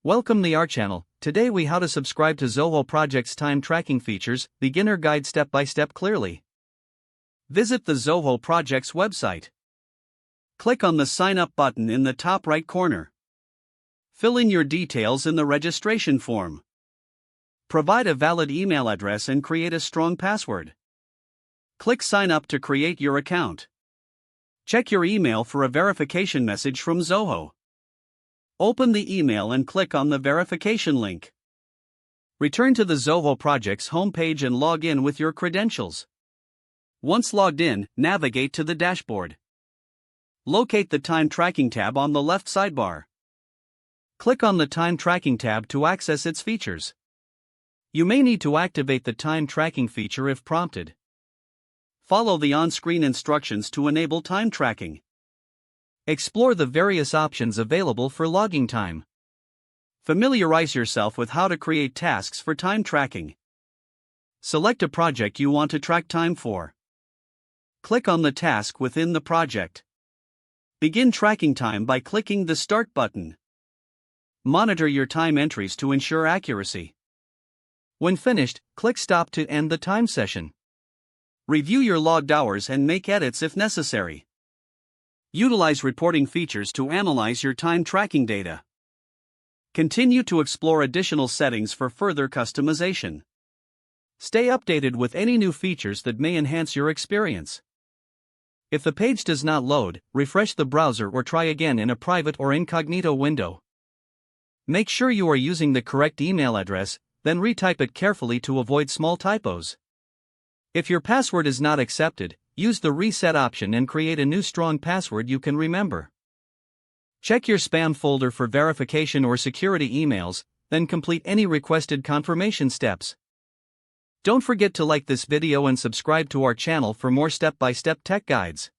Welcome to our channel. Today we how to subscribe to Zoho Projects time tracking features, beginner guide step by step clearly. Visit the Zoho Projects website. Click on the sign up button in the top right corner. Fill in your details in the registration form. Provide a valid email address and create a strong password. Click sign up to create your account. Check your email for a verification message from Zoho. Open the email and click on the verification link. Return to the Zoho Projects homepage and log in with your credentials. Once logged in, navigate to the dashboard. Locate the Time Tracking tab on the left sidebar. Click on the Time Tracking tab to access its features. You may need to activate the Time Tracking feature if prompted. Follow the on-screen instructions to enable time tracking. Explore the various options available for logging time. Familiarize yourself with how to create tasks for time tracking. Select a project you want to track time for. Click on the task within the project. Begin tracking time by clicking the Start button. Monitor your time entries to ensure accuracy. When finished, click Stop to end the time session. Review your logged hours and make edits if necessary. Utilize reporting features to analyze your time tracking data. Continue to explore additional settings for further customization. Stay updated with any new features that may enhance your experience. If the page does not load, refresh the browser or try again in a private or incognito window. Make sure you are using the correct email address, then retype it carefully to avoid small typos. If your password is not accepted, use the reset option and create a new strong password you can remember. Check your spam folder for verification or security emails, then complete any requested confirmation steps. Don't forget to like this video and subscribe to our channel for more step-by-step tech guides.